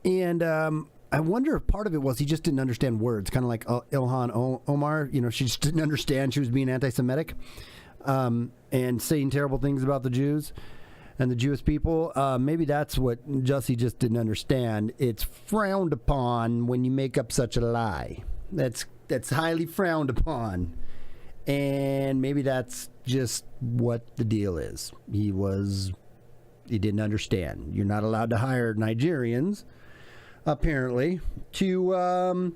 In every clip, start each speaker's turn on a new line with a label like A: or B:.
A: And I wonder if part of it was he just didn't understand words, kind of like Ilhan Omar. You know, she just didn't understand she was being anti-Semitic and saying terrible things about the Jews and the Jewish people. Maybe that's what Jussie just didn't understand. It's frowned upon when you make up such a lie. That's highly frowned upon. And maybe that's just what the deal is. He didn't understand. You're not allowed to hire Nigerians, apparently, to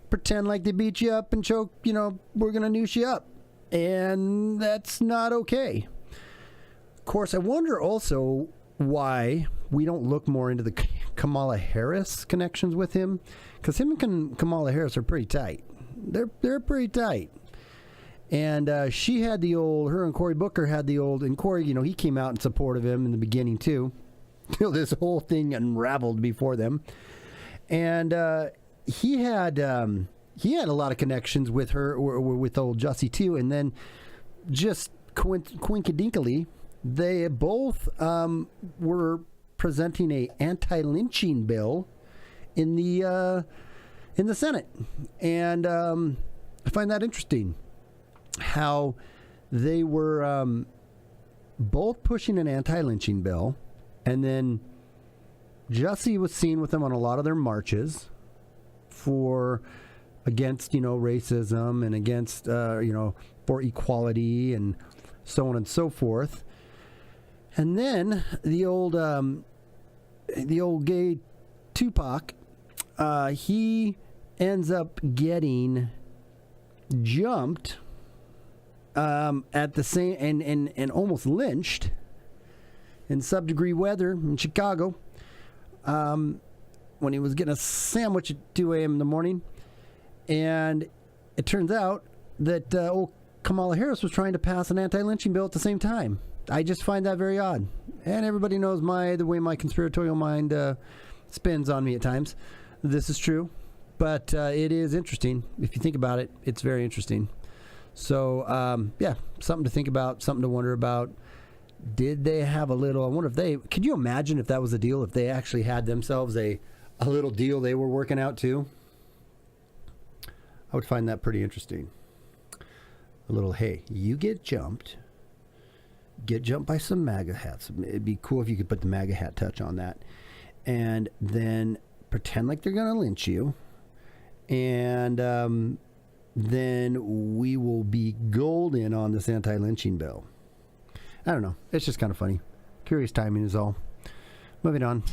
A: pretend like they beat you up and choke, you know, we're going to noose you up. And that's not okay. Of course, I wonder also why we don't look more into the Kamala Harris connections with him, because him and Kamala Harris are pretty tight. They're pretty tight. And she had her and Cory Booker had and Cory, you know, he came out in support of him in the beginning too, till this whole thing unraveled before them. And he had a lot of connections with her, or with old Jussie too. And then just coincidentally, they both were presenting a anti-lynching bill in the Senate, and I find that interesting. How they were both pushing an anti-lynching bill, and then Jussie was seen with them on a lot of their marches against, you know, racism and against, you know, for equality and so on and so forth. And then the old gay Tupac, he ends up getting jumped at the same and almost lynched in sub-degree weather in Chicago when he was getting a sandwich at 2 a.m. in the morning. And it turns out that old Kamala Harris was trying to pass an anti-lynching bill at the same time. I just find that very odd. And everybody knows the way my conspiratorial mind spins on me at times. This is true. But it is interesting. If you think about it, it's very interesting. So, yeah, something to think about, something to wonder about. Did they have I wonder if could you imagine if that was a deal, if they actually had themselves a little deal they were working out too? I would find that pretty interesting. A little, hey, you get jumped by some MAGA hats. It'd be cool if you could put the MAGA hat touch on that. And then pretend like they're going to lynch you. And then we will be golden on this anti-lynching bill. I don't know. It's just kind of funny. Curious timing is all. Moving on.